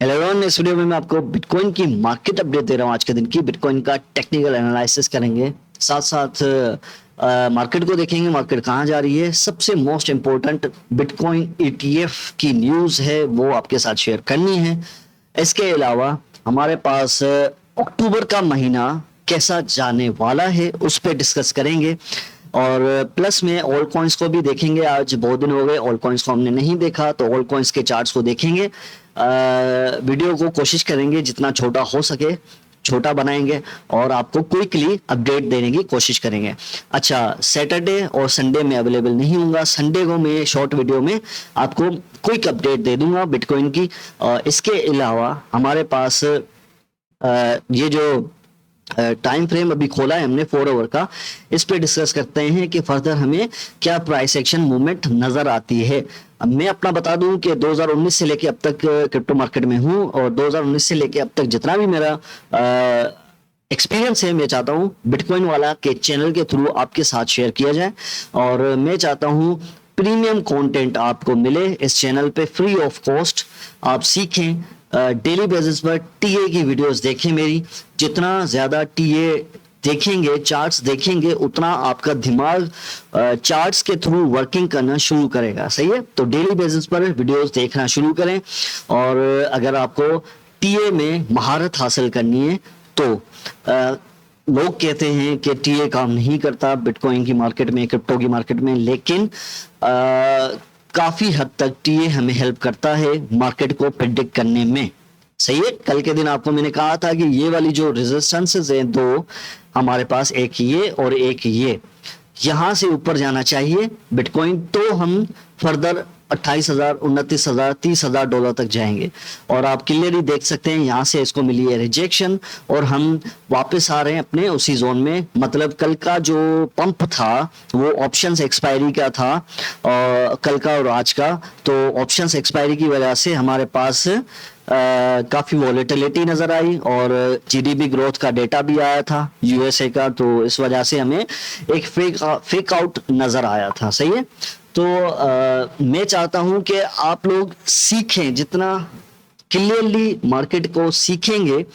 Hello everyone, इस video में मैं आपको बिटकॉइन की मार्केट अपडेट दे रहा हूँ। आज के दिन की बिटकॉइन का टेक्निकल एनालिसिस करेंगे, साथ साथ मार्केट को देखेंगे, मार्केट कहाँ जा रही है। सबसे मोस्ट इम्पोर्टेंट बिटकॉइन ईटीएफ की न्यूज़ है, वो आपके साथ शेयर करनी है। इसके अलावा हमारे पास अक्टूबर का महीना कैसा जाने वाला है उस पर डिस्कस करेंगे, और प्लस में ऑल कॉइन्स को भी देखेंगे। आज बहुत दिन हो गए ऑल कॉइन्स को हमने नहीं देखा, तो ऑल कॉइन्स के चार्ट्स को देखेंगे। वीडियो को कोशिश करेंगे जितना छोटा हो सके छोटा बनाएंगे और आपको क्विकली अपडेट देने की कोशिश करेंगे। अच्छा, सैटरडे और संडे में अवेलेबल नहीं होगा। संडे को मैं शॉर्ट वीडियो में आपको क्विक अपडेट दे दूंगा बिटकॉइन की। इसके अलावा हमारे पास ये जो टाइम फ्रेम अभी खोला है हमने 4 आवर का, इस पे डिस्कस करते हैं कि फर्दर हमें क्या प्राइस एक्शन मूवमेंट नजर आती है। अब मैं अपना बता दूं कि 2019 से लेके अब तक क्रिप्टो मार्केट में हूं, और 2019 से लेके अब तक जितना भी मेरा एक्सपीरियंस है, मैं चाहता हूं बिटकॉइन वाला के चैनल के थ्रू आपके साथ शेयर किया जाए। और मैं चाहता हूं प्रीमियम कंटेंट आपको मिले इस चैनल पे, फ्री ऑफ कॉस्ट आप सीखें। डेली बेसिस पर टीए की वीडियोस देखें मेरी। जितना ज्यादा टीए देखेंगे, चार्ट्स देखेंगे, उतना आपका दिमाग चार्ट्स के थ्रू वर्किंग करना शुरू करेगा। सही है, तो डेली बेसिस पर वीडियोस देखना शुरू करें। और अगर आपको टीए में महारत हासिल करनी है तो लोग कहते हैं कि टीए काम नहीं करता बिटकॉइन की मार्केट में, क्रिप्टो की मार्केट में, लेकिन काफी हद तक टीए हमें हेल्प करता है मार्केट को प्रेडिक्ट करने में। सही है, कल के दिन आपको मैंने कहा था कि ये वाली जो रेजिस्टेंसेस हैं दो हमारे पास, एक ये और एक ये, यहां से ऊपर जाना चाहिए बिटकॉइन, तो हम फर्दर 28,000, 29,000, 30,000 डॉलर तक जाएंगे। और आप क्लियरली देख सकते हैं यहाँ से इसको मिली है रिजेक्शन, और हम वापस आ रहे हैं अपने उसी जोन में। मतलब कल का जो पंप था वो ऑप्शंस एक्सपायरी का था, और कल का और आज का, तो ऑप्शंस एक्सपायरी की वजह से हमारे पास काफी वॉलेटिलिटी नजर आई, और जीडीपी ग्रोथ का डेटा भी आया था यूएसए का, तो इस वजह से हमें एक फेक आउट नजर आया था। सही है, तो मैं चाहता हूं कि आप लोग सीखें, जितना क्लियरली मार्केट को सीखेंगे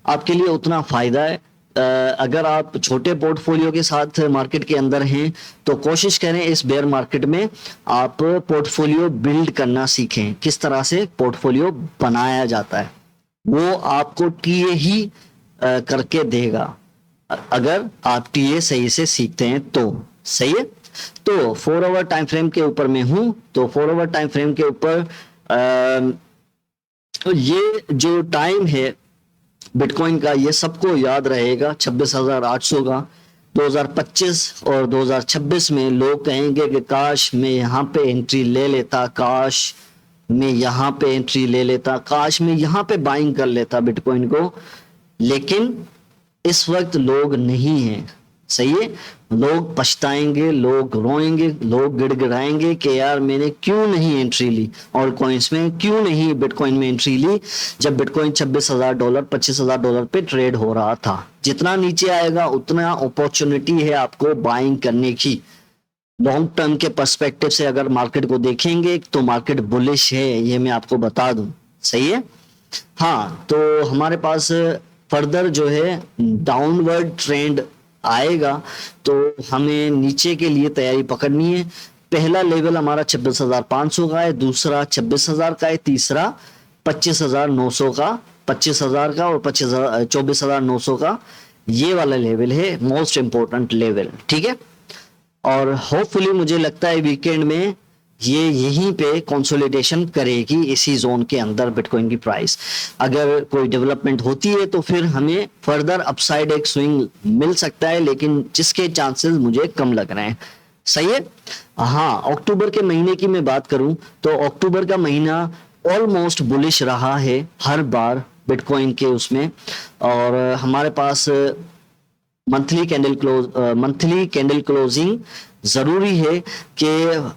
आपके लिए उतना फायदा है। अगर आप छोटे पोर्टफोलियो के साथ मार्केट के अंदर हैं तो कोशिश करें इस बेयर मार्केट में आप पोर्टफोलियो बिल्ड करना सीखें। किस तरह से पोर्टफोलियो बनाया जाता है वो आपको टीए ही करके देगा, अगर आप टीए सही से सीखते हैं तो। सही है, तो 4 आवर टाइम फ्रेम के ऊपर मैं हूं, तो 4 आवर टाइम फ्रेम के ऊपर ये जो टाइम है बिटकॉइन का, ये सबको याद रहेगा 26,800 का। 2025 और 2026 में लोग कहेंगे कि काश मैं यहाँ पे एंट्री ले लेता, काश मैं यहाँ पे एंट्री ले लेता, काश मैं यहाँ पे बाइंग कर लेता बिटकॉइन को। लेकिन इस वक्त लोग नहीं हैं। सही है, लोग पछताएंगे, लोग रोएंगे, लोग गिड़गिड़ाएंगे कि यार मैंने क्यों नहीं एंट्री ली, और कॉइन्स में क्यों नहीं बिटकॉइन में एंट्री ली, जब बिटकॉइन 26,000 डॉलर 25,000 डॉलर पे ट्रेड हो रहा था। जितना नीचे आएगा उतना अपॉर्चुनिटी है आपको बाइंग करने की। लॉन्ग टर्म के पर्सपेक्टिव से अगर मार्केट को देखेंगे तो मार्केट बुलिश है, ये मैं आपको बता दूं। सही है, हाँ, तो हमारे पास फर्दर जो है डाउनवर्ड ट्रेंड आएगा, तो हमें नीचे के लिए तैयारी पकड़नी है। पहला लेवल हमारा 26,500 का है, दूसरा 26,000 का है, तीसरा 25,900 का, 25,000 का और 24,900 का, ये वाला लेवल है मोस्ट इंपोर्टेंट लेवल। ठीक है, और होपफुली मुझे लगता है वीकेंड में ये यहीं पे कंसोलिडेशन करेगी इसी जोन के अंदर बिटकॉइन की प्राइस। अगर कोई डेवलपमेंट होती है तो फिर हमें फर्दर अपसाइड एक स्विंग मिल सकता है, लेकिन जिसके चांसेस मुझे कम लग रहे हैं। सही है, हाँ, अक्टूबर के महीने की मैं बात करूं तो अक्टूबर का महीना ऑलमोस्ट बुलिश रहा है हर बार बिटकॉइन के उसमें। और हमारे पास मंथली कैंडल क्लोजिंग जरूरी है कि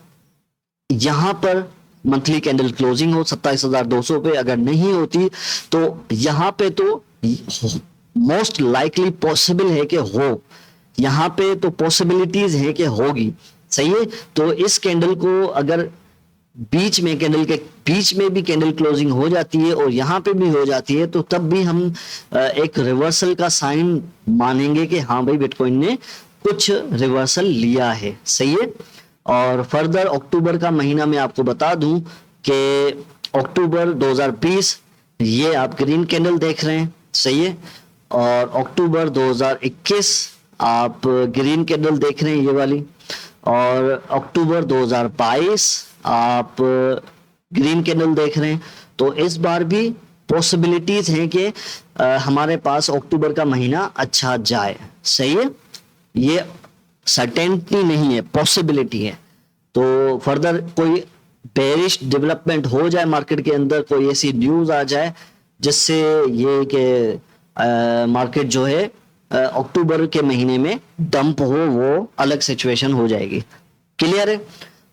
यहां पर मंथली कैंडल क्लोजिंग हो 27,200 पे। अगर नहीं होती तो यहां पे तो मोस्ट लाइकली पॉसिबल है कि हो, यहां पे तो पॉसिबिलिटीज है कि होगी। सही है, तो इस कैंडल को अगर बीच में कैंडल के बीच में भी कैंडल क्लोजिंग हो जाती है और यहाँ पे भी हो जाती है, तो तब भी हम एक रिवर्सल का साइन मानेंगे कि हाँ भाई बिटकॉइन ने कुछ रिवर्सल लिया है। सही है। और फर्दर अक्टूबर का महीना मैं आपको बता दूं कि अक्टूबर 2020 ये आप ग्रीन कैंडल देख रहे हैं। सही है। और अक्टूबर 2021 आप ग्रीन कैंडल देख रहे हैं ये वाली। और अक्टूबर 2022 आप ग्रीन कैंडल देख रहे हैं। तो इस बार भी पॉसिबिलिटीज हैं कि हमारे पास अक्टूबर का महीना अच्छा जाए। सही है। ये सर्टेनिटी नहीं है, पॉसिबिलिटी है। तो फर्दर कोई बेरिश डेवलपमेंट हो जाए मार्केट के अंदर, कोई ऐसी न्यूज आ जाए जिससे ये कि मार्केट जो है अक्टूबर के महीने में डंप हो, वो अलग सिचुएशन हो जाएगी। क्लियर है।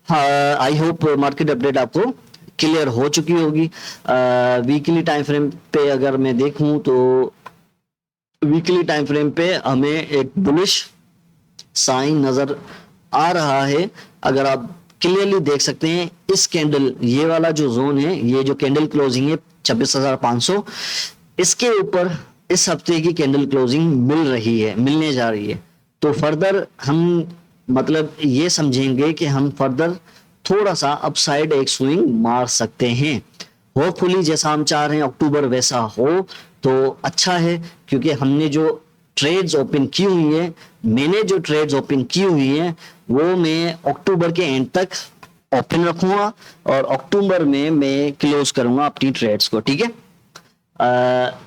हाँ, आई होप मार्केट अपडेट आपको क्लियर हो चुकी होगी। वीकली टाइम फ्रेम पे अगर मैं देखूं तो वीकली टाइम फ्रेम पे हमें एक बुलिश साइन नजर आ रहा है। अगर आप क्लियरली देख सकते हैं इस कैंडल, ये वाला जो जोन है, ये जो कैंडल क्लोजिंग है 26,500, इसके ऊपर इस हफ्ते की कैंडल क्लोजिंग मिलने जा रही है। तो फर्दर हम मतलब ये समझेंगे कि हम फर्दर थोड़ा सा अपसाइड एक स्विंग मार सकते हैं। होपफुली जैसा हम चाह रहे हैं अक्टूबर वैसा हो तो अच्छा है, क्योंकि हमने जो ट्रेड्स ओपन की हुई है, मैंने जो ट्रेड्स ओपन की हुई है वो मैं अक्टूबर के एंड तक ओपन रखूंगा और अक्टूबर में मैं क्लोज करूंगा अपनी ट्रेड्स को। ठीक है।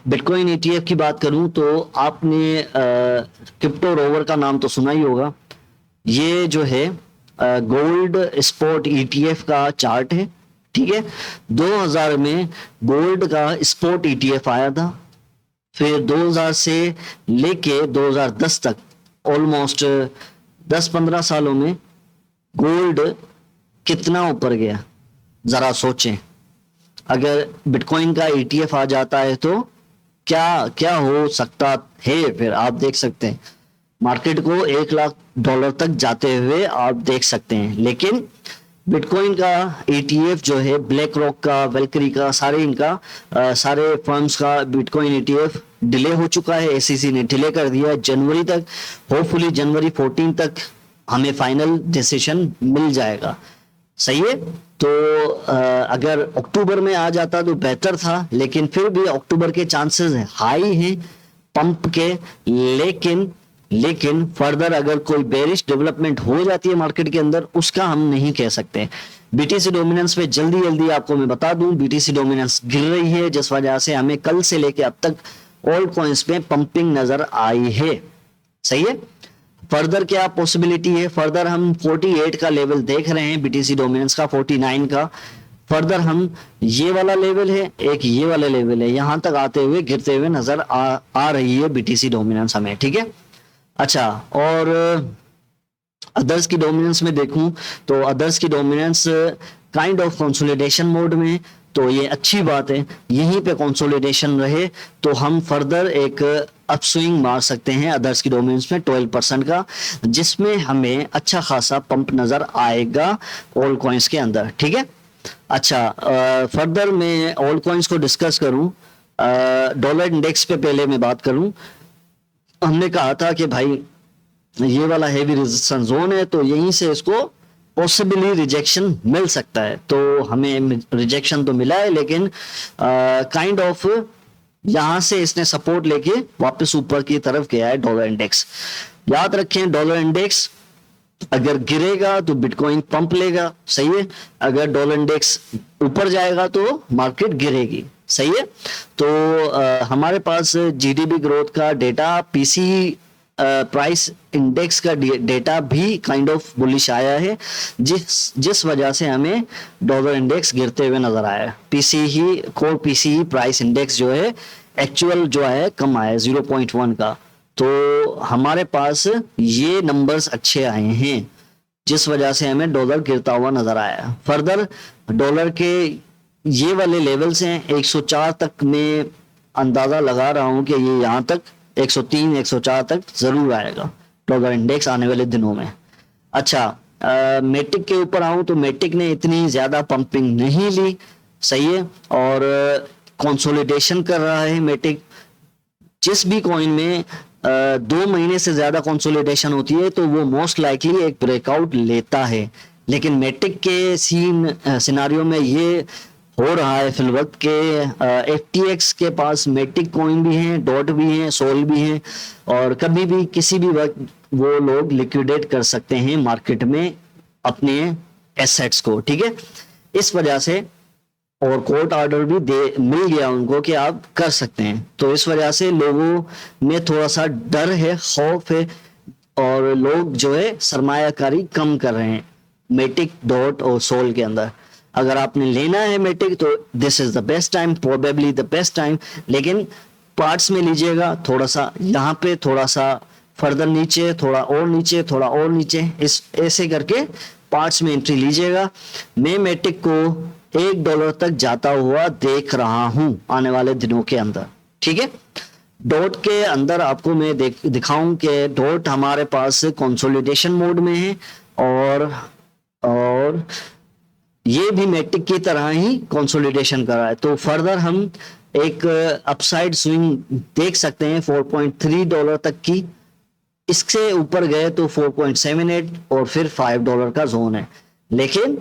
बिटकॉइन ETF की बात करूं तो आपने क्रिप्टो रोवर का नाम तो सुना ही होगा। ये जो है गोल्ड स्पॉट ETF का चार्ट है। ठीक है। 2000 में गोल्ड का स्पॉट ETF आया था, फिर 2000 से लेके 2010 तक ऑलमोस्ट 10-15 सालों में गोल्ड कितना ऊपर गया, जरा सोचें। अगर बिटकॉइन का ETF आ जाता है तो क्या क्या हो सकता है, फिर आप देख सकते हैं मार्केट को $1 लाख तक जाते हुए आप देख सकते हैं। लेकिन बिटकॉइन का ETF जो है ब्लैक रॉक का, वेलकरी का, सारे इनका सारे फर्म्स का बिटकॉइन ETF डिले हो चुका है। SEC ने डिले कर दिया है जनवरी तक। होपफुली जनवरी 14 तक हमें फाइनल डिसीजन मिल जाएगा। सही है। तो अगर अक्टूबर में आ जाता तो बेहतर था, लेकिन फिर भी अक्टूबर के चांसेस हाई हैं पंप के। लेकिन फर्दर अगर कोई बेरिश डेवलपमेंट हो जाती है मार्केट के अंदर, उसका हम नहीं कह सकते। BTC डोमिनेंस पे जल्दी मैं बता दूं, BTC डोमिनेंस गिर रही है, जिस वजह से हमें कल से लेके अब तक ऑल कॉइन्स में पंपिंग नजर आई है। सही है। फर्दर क्या पॉसिबिलिटी है, फर्दर हम 48 का लेवल देख रहे हैं BTC डोमिनेंस का, 49 का। फर्दर हम ये वाला लेवल है, एक ये वाला लेवल है, यहां तक आते हुए गिरते हुए नजर आ रही है BTC डोमिनेंस हमें। ठीक है। अच्छा, और अदर्स की डोमिनेंस में देखूं तो अदर्स की dominance kind of consolidation mode में, तो ये अच्छी बात है। यहीं पे कंसोलिडेशन रहे तो हम फर्दर एक अपस्विंग मार सकते हैं अदर्स की डोमिनेंस में 12% का, जिसमें हमें अच्छा खासा पंप नजर आएगा ऑल कॉइन्स के अंदर। ठीक है। अच्छा, फर्दर मैं ऑल कॉइन्स को डिस्कस करूं, डॉलर इंडेक्स पे पहले मैं बात करूं। हमने कहा था कि भाई ये वाला हैवी रेजिस्टेंस जोन है, तो यहीं से इसको पॉसिबली रिजेक्शन मिल सकता है। तो हमें रिजेक्शन तो मिला है, लेकिन काइंड ऑफ यहां से इसने सपोर्ट लेके वापस ऊपर की तरफ गया है डॉलर इंडेक्स। याद रखें, डॉलर इंडेक्स अगर गिरेगा तो बिटकॉइन पंप लेगा। सही है। अगर डॉलर इंडेक्स ऊपर जाएगा तो मार्केट गिरेगी। सही है। तो हमारे पास GDP ग्रोथ का डेटा, PCE प्राइस इंडेक्स का डेटा भी काइंड ऑफ बुलिश आया है, जिस वजह से हमें डॉलर इंडेक्स गिरते हुए नजर आया है। PCE core PCE price index जो है एक्चुअल जो है कम आया है 0.1 का। तो हमारे पास ये नंबर्स अच्छे आए हैं, जिस वजह से हमें डॉलर गिरता हुआ नजर आया। फर्दर डॉलर के ये वाले लेवल्स हैं 104 तक, मैं अंदाजा लगा रहा हूं कि ये यहां तक 103 104 तक जरूर आएगा डॉलर इंडेक्स आने वाले दिनों में। अच्छा, मेटिक के ऊपर आऊं तो मेटिक ने इतनी ज्यादा पंपिंग नहीं ली, सही है, और कंसोलिडेशन कर रहा है मेटिक। जिस भी कॉइन में 2 महीने से ज्यादा कंसोलिडेशन होती है तो वो मोस्ट लाइकली एक ब्रेकआउट लेता है, लेकिन मेटिक के सिनारियो में ये हो रहा है फिल वक्त के FTX के पास मेटिक कॉइन भी हैं, डॉट भी हैं, सोल भी हैं, और कभी भी किसी भी वक्त वो लोग लिक्विडेट कर सकते हैं मार्केट में अपने एसेट्स को, ठीक है। इस वजह से और कोर्ट ऑर्डर भी मिल गया उनको कि आप कर सकते हैं, तो इस वजह से लोगों में थोड़ा सा डर है, खौफ है, और लोग जो है सरमायाकारी कम कर रहे हैं मेटिक, डॉट और सोल के अंदर। अगर आपने लेना है मेटिक तो this is the best time, probably the best time, लेकिन पार्ट्स में लीजिएगा, थोड़ा सा यहाँ पे, थोड़ा सा फर्दर नीचे, थोड़ा और नीचे, थोड़ा और नीचे, इस ऐसे करके पार्ट्स में एंट्री लीजिएगा। मैं मेटिक को $1 तक जाता हुआ देख रहा हूं आने वाले दिनों के अंदर, ठीक है। डॉट के अंदर आपको मैं दिखाऊं कि डॉट हमारे पास कंसोलिडेशन मोड में है, और ये भी मेटिक की तरह ही कंसोलिडेशन कर रहा है, तो फर्दर हम एक अपसाइड स्विंग देख सकते हैं $4.3 तक की। इससे ऊपर गए तो 4.78 और फिर $5 का जोन है, लेकिन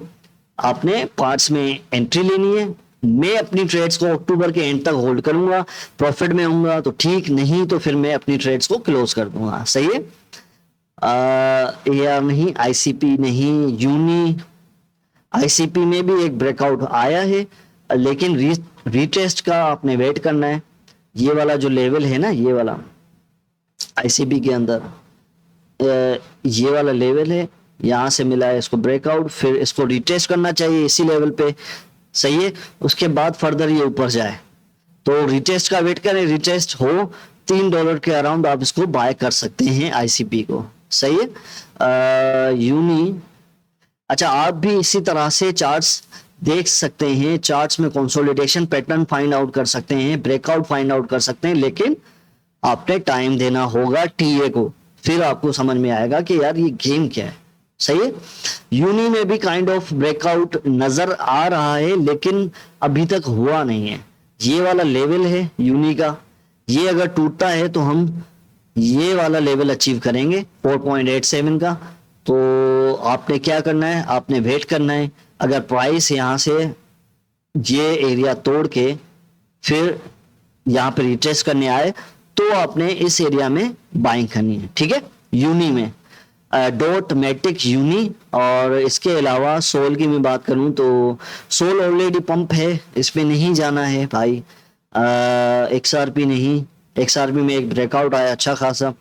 आपने पार्ट्स में एंट्री लेनी है। मैं अपनी ट्रेड्स को अक्टूबर के एंड तक होल्ड करूंगा, प्रॉफिट में होऊंगा तो ठीक, नहीं तो फिर मैं अपनी ट्रेड्स को क्लोज कर दूंगा, सही है। AR नहीं, ICP नहीं, यूनी, ICP में भी एक ब्रेकआउट आया है, लेकिन रीटेस्ट का आपने वेट करना है। ये वाला जो लेवल है ना, ये वाला ICP के अंदर ये वाला लेवल है, यहां से मिला है इसको ब्रेकआउट, फिर इसको रिटेस्ट करना चाहिए इसी लेवल पे, सही है। उसके बाद फर्दर ये ऊपर जाए तो रिटेस्ट का वेट करें, रिटेस्ट हो $3 के अराउंड आप इसको बाय कर सकते हैं ICP को, सही है। यूनी, अच्छा, आप भी इसी तरह से चार्ट्स देख सकते हैं, चार्ट्स में कंसोलिडेशन पैटर्न फाइंड आउट कर सकते हैं, ब्रेकआउट फाइंड आउट कर सकते हैं, लेकिन आपने टाइम देना होगा TA को, फिर आपको समझ में आएगा कि यार ये गेम क्या है, सही है। यूनी में भी काइंड ऑफ ब्रेकआउट नजर आ रहा है, लेकिन अभी तक हुआ नहीं है। ये वाला लेवल है यूनी का, ये अगर टूटता है तो हम ये वाला लेवल अचीव करेंगे 4.87 का। तो आपने क्या करना है, आपने वेट करना है। अगर प्राइस यहां से ये एरिया तोड़ के फिर यहाँ पे रिटेस्ट करने आए तो आपने इस एरिया में बाइंग करनी है, ठीक है। यूनी में डॉट, मेटिक, यूनी, और इसके अलावा सोल की मैं बात करूं तो सोल ऑलरेडी पंप है, इसमें नहीं जाना है भाई। XRP नहीं, XRP में एक ब्रेकआउट आया अच्छा खासा।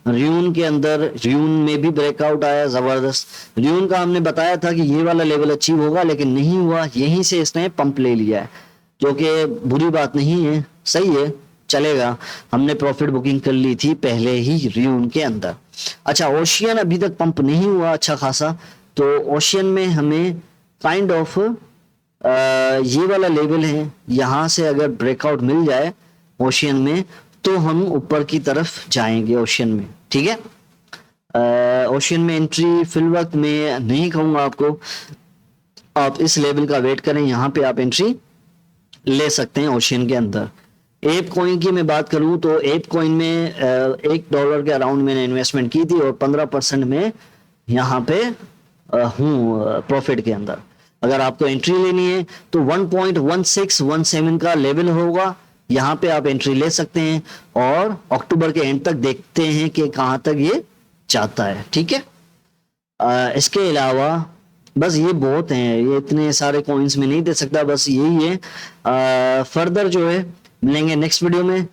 र्यून के अंदर, र्यून में भी ब्रेकआउट आया जबरदस्त। र्यून का हमने बताया था कि ये वाला लेवल अचीव होगा, लेकिन नहीं हुआ, यहीं से इसने पंप ले लिया है, जो कि बुरी बात नहीं है, सही है, चलेगा। हमने प्रॉफिट बुकिंग कर ली थी पहले ही र्यून के अंदर। अच्छा, ओशियन अभी तक पंप नहीं हुआ अच्छा खासा, तो ओशियन में हमें काइंड ऑफ ये वाला लेवल है, यहां से अगर ब्रेकआउट मिल जाए ओशियन में तो हम ऊपर की तरफ जाएंगे ओशियन में, ठीक है। ओशियन में एंट्री फिल वक्त में नहीं कहूंगा आपको, आप इस लेवल का वेट करें, यहाँ पे आप एंट्री ले सकते हैं ओशियन के अंदर। एप कॉइन की मैं बात करूं तो एप कॉइन में $1 के अराउंड मैंने इन्वेस्टमेंट की थी और 15% में यहाँ पे हूँ प्रॉफिट के अंदर। अगर आपको एंट्री लेनी है तो 1.1617 का लेवल होगा, यहाँ पे आप एंट्री ले सकते हैं, और अक्टूबर के एंड तक देखते हैं कि कहाँ तक ये जाता है, ठीक है। इसके अलावा बस ये बहुत हैं, ये इतने सारे कॉइन्स में नहीं दे सकता, बस यही है। फर्दर जो है मिलेंगे नेक्स्ट वीडियो में।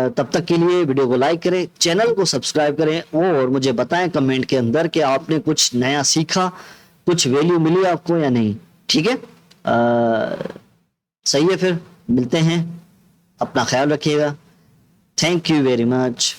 तब तक के लिए वीडियो को लाइक करें, चैनल को सब्सक्राइब करें, और मुझे बताएं कमेंट के अंदर कि आपने कुछ नया सीखा, कुछ वैल्यू मिली आपको या नहीं, ठीक है। सही है, फिर मिलते हैं, अपना ख्याल रखिएगा। Thank you very much.